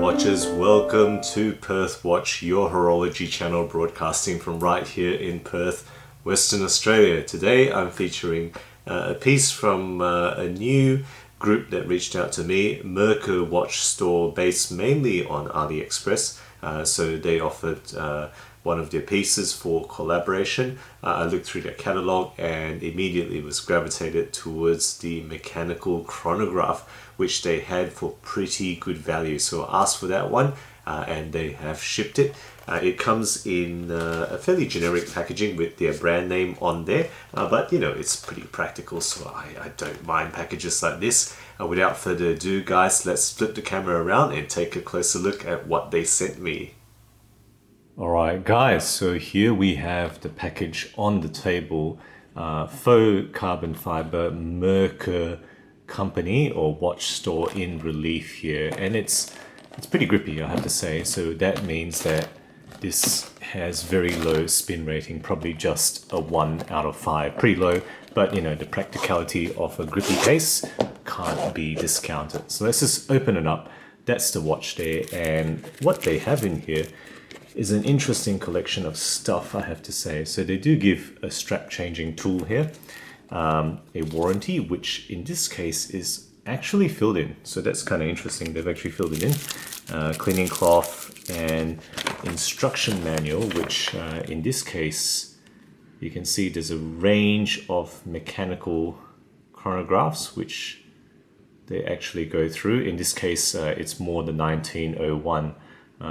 Watchers, welcome to Perth Watch, your horology channel broadcasting from right here in Perth, Western Australia. Today I'm featuring a piece from a new group that reached out to me, Merkur Watch store based mainly on AliExpress. So they offered one of their pieces for collaboration. I looked through their catalog and immediately was gravitated towards the mechanical chronograph, which they had for pretty good value. So I asked for that one and they have shipped it. It comes in a fairly generic packaging with their brand name on there, but you know, it's pretty practical, so I don't mind packages like this. Without further ado, guys, let's flip the camera around and take a closer look at what they sent me. Alright guys, so here we have the package on the table. Faux carbon fiber Merkur company or watch store in relief here, and it's pretty grippy, I have to say. So that means that this has very low spin rating, probably just a 1 out of 5, pretty low, but you know, the practicality of a grippy case can't be discounted. So let's just open it up. That's the watch there, and what they have in here is an interesting collection of stuff, I have to say. So they do give a strap changing tool here, a warranty, which in this case is actually filled in. So that's kind of interesting. They've actually filled it in. Cleaning cloth and instruction manual, which in this case, you can see there's a range of mechanical chronographs, which they actually go through. In this case, it's more the 1901.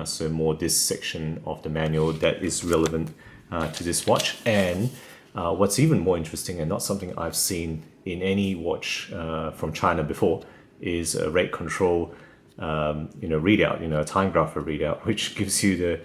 So more this section of the manual that is relevant to this watch. And what's even more interesting, and not something I've seen in any watch from China before, is a rate control readout, a time grapher readout, which gives you the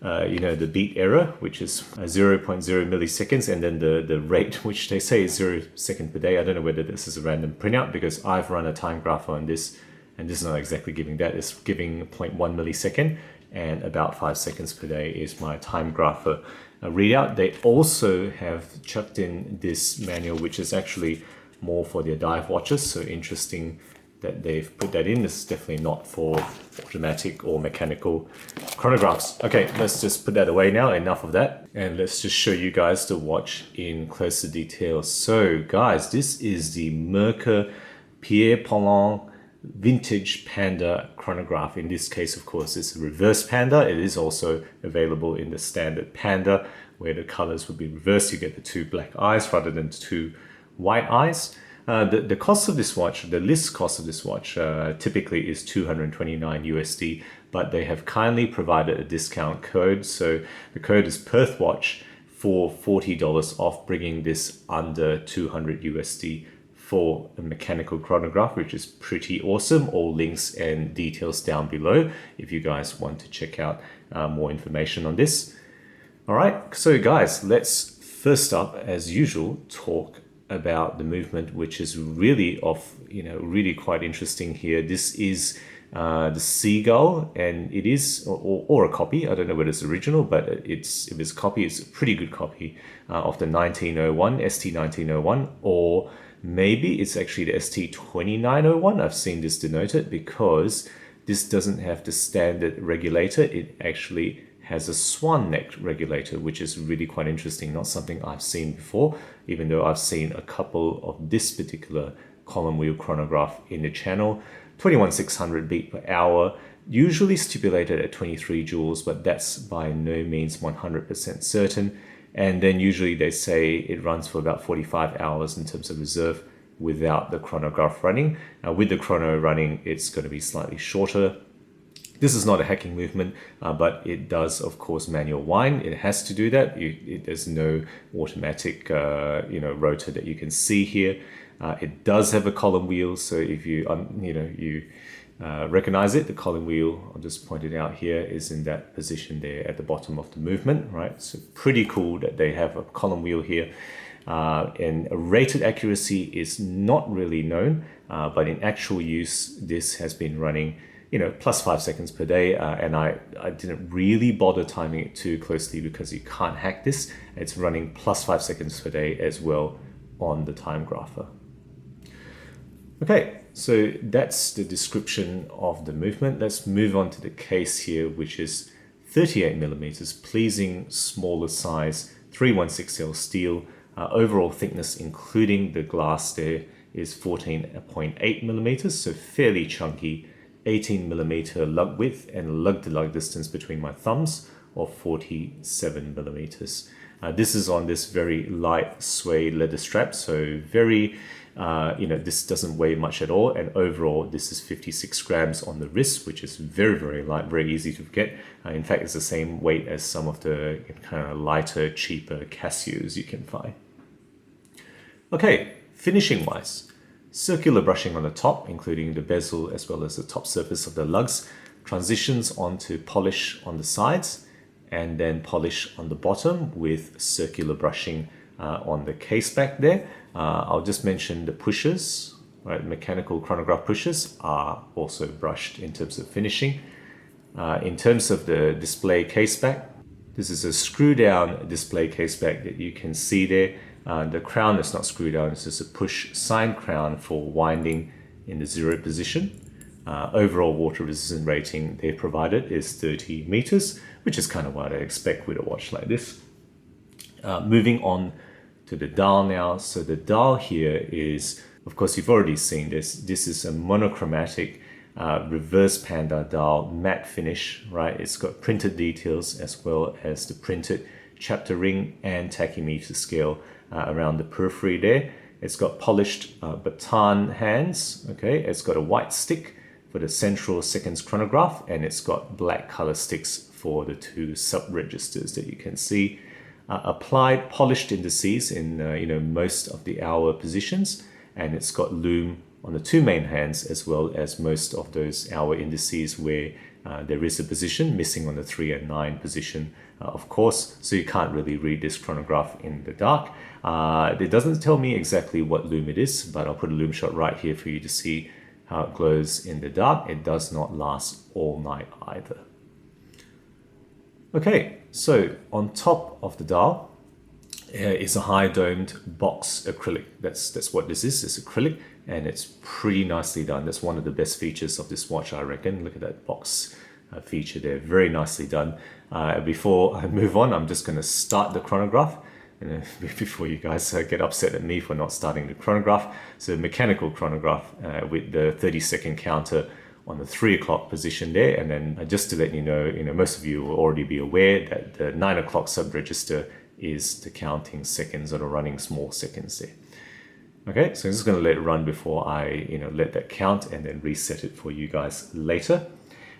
the beat error, which is 0.0 milliseconds, and then the rate, which they say is 0 second per day. I don't know whether this is a random printout, because I've run a time grapher on this, and this is not exactly giving that. It's giving 0.1 millisecond, and about 5 seconds per day is my time grapher readout. They also have chucked in this manual, which is actually more for their dive watches. So interesting that they've put that in. This is definitely not for automatic or mechanical chronographs. Okay, let's just put that away now. Enough of that. And let's just show you guys the watch in closer detail. So guys, this is the Merkur Pierre Paulin vintage Panda chronograph. In this case, of course, it's a reverse Panda. It is also available in the standard Panda, where the colors would be reversed. You get the 2 black eyes rather than 2 white eyes. The cost of this watch, the list cost of this watch, typically is $229 USD, but they have kindly provided a discount code. So the code is Perth WATch for $40 off, bringing this under 200 USD for a mechanical chronograph, which is pretty awesome. All links and details down below if you guys want to check out more information on this. All right, so guys, let's first up, as usual, talk about the movement, which is really really quite interesting here. This is the Seagull, and it is, or a copy. I don't know whether it's original, but if it's a copy, it's a pretty good copy of the 1901, ST1901, or maybe it's actually the ST2901. I've seen this denoted because this doesn't have the standard regulator. It actually has a Swan neck regulator, which is really quite interesting. Not something I've seen before, even though I've seen a couple of this particular column wheel chronograph in the channel. 21,600 beat per hour, usually stipulated at 23 joules, but that's by no means 100% certain. And then usually they say it runs for about 45 hours in terms of reserve without the chronograph running. Now with the chrono running, it's going to be slightly shorter. This is not a hacking movement, but it does, of course, manual wind. It has to do that. There's no automatic, rotor that you can see here. It does have a column wheel, so if you recognize it, the column wheel, I'll just point it out here, is in that position there at the bottom of the movement, right? So pretty cool that they have a column wheel here. And a rated accuracy is not really known, but in actual use, this has been running plus 5 seconds per day, and I didn't really bother timing it too closely because you can't hack this. It's running plus 5 seconds per day as well on the time grapher. Okay, so that's the description of the movement. Let's move on to the case here, which is 38 millimeters, pleasing smaller size, 316L steel. Overall thickness, including the glass there, is 14.8 millimeters, so fairly chunky. 18 millimeter lug width and lug to lug distance between my thumbs of 47 millimeters. This is on this very light suede leather strap, so very, this doesn't weigh much at all. And overall, this is 56 grams on the wrist, which is very, very light, very easy to get. In fact, it's the same weight as some of the kind of lighter, cheaper Casios you can find. Okay, finishing wise, circular brushing on the top, including the bezel as well as the top surface of the lugs, transitions onto polish on the sides, and then polish on the bottom with circular brushing on the case back there. I'll just mention the pushers, right? Mechanical chronograph pushers are also brushed in terms of finishing. In terms of the display case back, this is a screw down display case back that you can see there. The crown is not screwed down, it's just a push sign crown for winding in the 0 position. Overall water resistance rating they provided is 30 meters, which is kind of what I expect with a watch like this. Moving on to the dial now. So the dial here is, of course, you've already seen this. This is a monochromatic reverse Panda dial, matte finish, right? It's got printed details as well as the printed chapter ring and tachymeter scale around the periphery there. It's got polished baton hands, okay? It's got a white stick for the central seconds chronograph, and it's got black color sticks for the 2 sub-registers that you can see. Applied polished indices in most of the hour positions, and it's got lume on the 2 main hands as well as most of those hour indices where there is a position missing on the 3 and 9 position, of course, so you can't really read this chronograph in the dark. It doesn't tell me exactly what lume it is, but I'll put a lume shot right here for you to see how it glows in the dark. It does not last all night either. Okay, so on top of the dial is a high domed box acrylic. That's what this is. It's acrylic, and it's pretty nicely done. That's one of the best features of this watch, I reckon. Look at that box feature there, very nicely done. Before I move on, I'm just going to start the chronograph before you guys get upset at me for not starting the chronograph. So mechanical chronograph with the 30-second counter on the 3 o'clock position there. And then just to let you know, most of you will already be aware that the 9 o'clock sub-register is the counting seconds or the running small seconds there. Okay, so I'm just going to let it run before I let that count and then reset it for you guys later.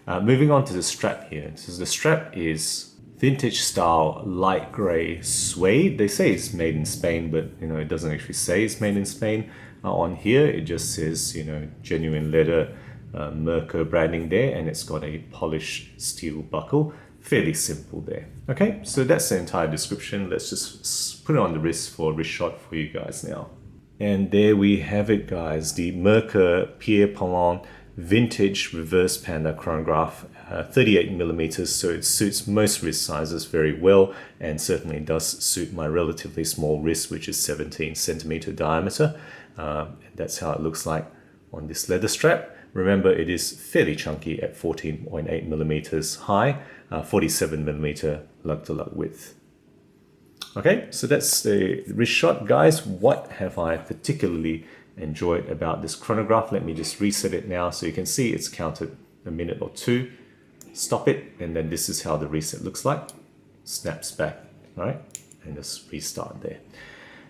Moving on to the strap here. So the strap is vintage style light gray suede. They say it's made in Spain, but it doesn't actually say it's made in Spain. On here it just says genuine leather Merkur branding there, and it's got a polished steel buckle. Fairly simple there. Okay, so that's the entire description. Let's just put it on the wrist for a wrist shot for you guys now. And there we have it, guys, the Merkur Pierre Paulin vintage reverse Panda chronograph, 38 millimeters, so it suits most wrist sizes very well, and certainly does suit my relatively small wrist, which is 17 centimeter diameter. That's how it looks like on this leather strap. Remember, it is fairly chunky at 14.8 millimeters high, 47 millimeter lug to lug width. Okay, so that's the wrist shot, guys. What have I particularly enjoyed about this chronograph? Let me just reset it now so you can see it's counted a minute or 2. Stop it, and then this is how the reset looks like. Snaps back, right? And just restart there.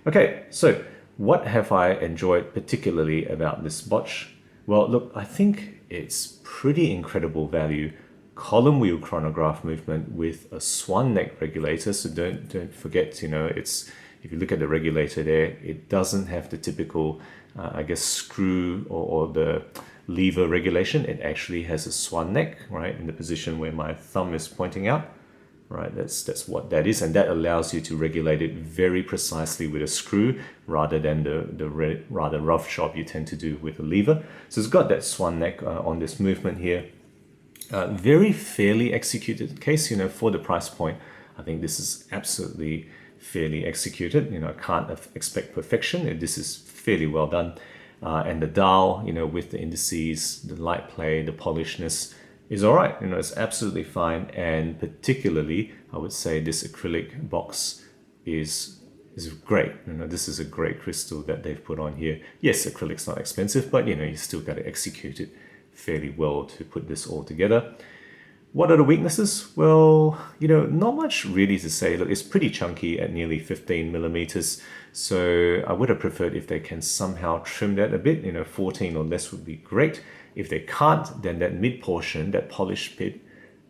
Okay, so what have I enjoyed particularly about this watch? Well, look, I think it's pretty incredible value. Column wheel chronograph movement with a Swan neck regulator. So don't forget, it's, if you look at the regulator there, it doesn't have the typical, screw or the lever regulation. It actually has a Swan neck, right, in the position where my thumb is pointing out. Right, that's what that is, and that allows you to regulate it very precisely with a screw rather than the rather rough job you tend to do with a lever. So it's got that Swan neck on this movement here. Very fairly executed case, for the price point. I think this is absolutely fairly executed. I can't expect perfection. This is fairly well done. and the dial, you know, with the indices, the light play, the polishness is all right. You know, it's absolutely fine. And particularly, I would say this acrylic box is great. You know, this is a great crystal that they've put on here. Yes, acrylic's not expensive, but you know, you still got to execute it fairly well to put this all together. What are the weaknesses? Well, you know, not much really to say. Look, it's pretty chunky at nearly 15 millimeters. So I would have preferred if they can somehow trim that a bit, you know, 14 or less would be great. If they can't, then that mid portion, that polished bit,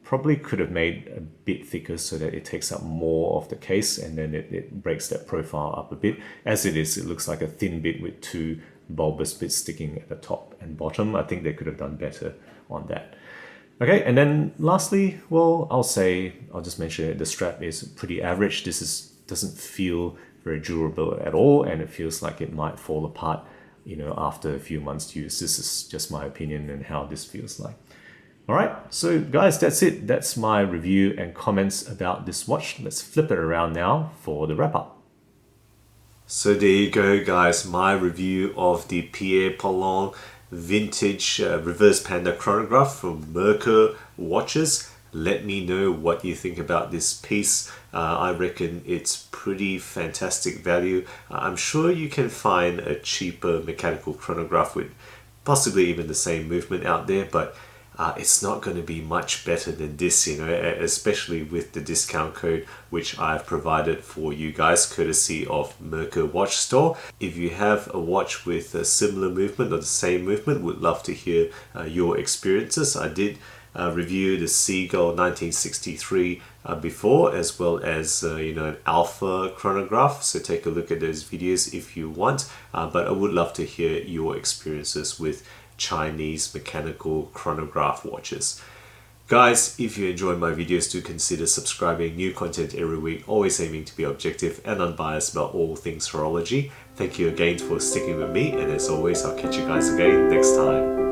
probably could have made a bit thicker so that it takes up more of the case, and then it breaks that profile up a bit. As it is, it looks like a thin bit with two bulbous bits sticking at the top and bottom. I think they could have done better on that. Okay, and then lastly, well, I'll just mention it, the strap is pretty average. Doesn't feel very durable at all, and it feels like it might fall apart, you know, after a few months use. This is just my opinion and how this feels like. All right, so guys, that's it. That's my review and comments about this watch. Let's flip it around now for the wrap up. So there you go, guys, my review of the Pierre Paulin vintage reverse Panda chronograph from Merkur watches. Let me know what you think about this piece. I reckon it's pretty fantastic value. I'm sure you can find a cheaper mechanical chronograph with possibly even the same movement out there, but it's not going to be much better than this, you know, especially with the discount code which I've provided for you guys, courtesy of Merkur Watch Store. If you have a watch with a similar movement or the same movement, would love to hear your experiences. I did review the Seagull 1963 before, as well as you know, an alpha chronograph, so take a look at those videos if you want, but I would love to hear your experiences with Chinese mechanical chronograph watches. Guys, if you enjoy my videos, do consider subscribing. New content every week, always aiming to be objective and unbiased about all things horology. Thank you again for sticking with me, and as always, I'll catch you guys again next time.